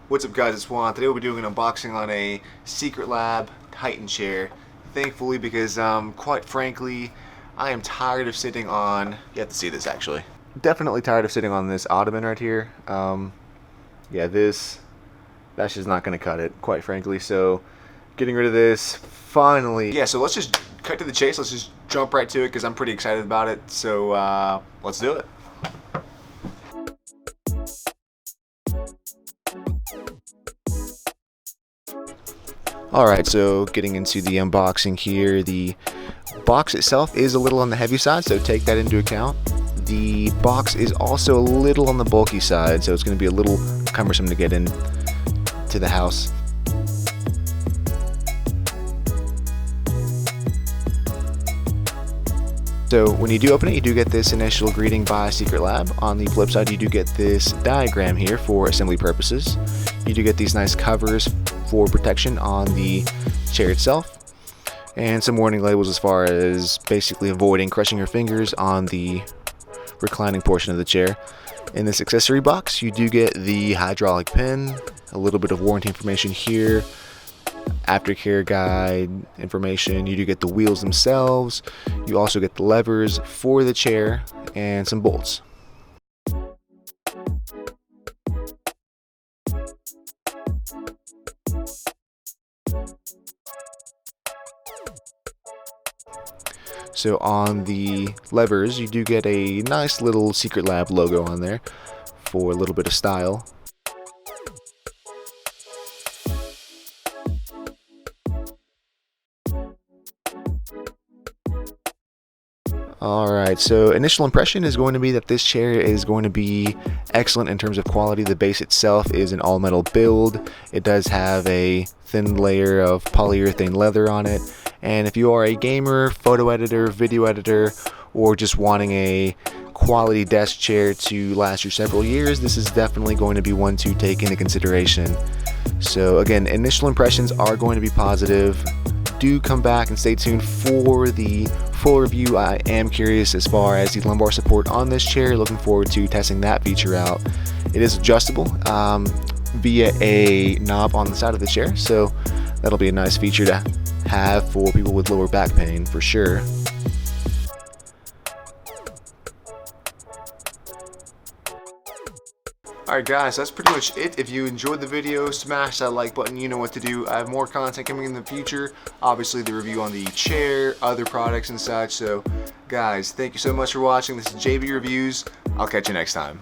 What's up guys, it's Juan. Today we'll be doing an unboxing on a SecretLab Titan chair. Thankfully, because quite frankly, I am tired of sitting on, you have to see this actually. Definitely tired of sitting on this ottoman right here. Yeah, that's just not going to cut it, quite frankly. So getting rid of this, finally. Yeah, so let's just cut to the chase. Let's just jump right to it because I'm pretty excited about it. So let's do it. Alright, so getting into the unboxing here, the box itself is a little on the heavy side, so take that into account. The box is also a little on the bulky side, so it's going to be a little cumbersome to get in to the house. So when you do open it, you do get this initial greeting by SecretLab. On the flip side, you do get this diagram here for assembly purposes. You do get these nice covers for protection on the chair itself, and some warning labels as far as basically avoiding crushing your fingers on the reclining portion of the chair. In this accessory box, you do get the hydraulic pin, a little bit of warranty information here, aftercare guide information. You do get the wheels themselves. You also get the levers for the chair and some bolts. So on the levers, you do get a nice little SecretLab logo on there for a little bit of style. Alright, so initial impression is going to be that this chair is going to be excellent in terms of quality. The base itself is an all-metal build. It does have a thin layer of polyurethane leather on it. And if you are a gamer, photo editor, video editor, or just wanting a quality desk chair to last you several years, this is definitely going to be one to take into consideration. So again, initial impressions are going to be positive. Do come back and stay tuned for the full review. I am curious as far as the lumbar support on this chair. Looking forward to testing that feature out. It is adjustable via a knob on the side of the chair, so that'll be a nice feature to have for people with lower back pain for sure. Alright guys, that's pretty much it. If you enjoyed the video, smash that like button. You know what to do. I have more content coming in the future. Obviously the review on the chair, other products and such. So guys, thank you so much for watching. This is JB Reviews. I'll catch you next time.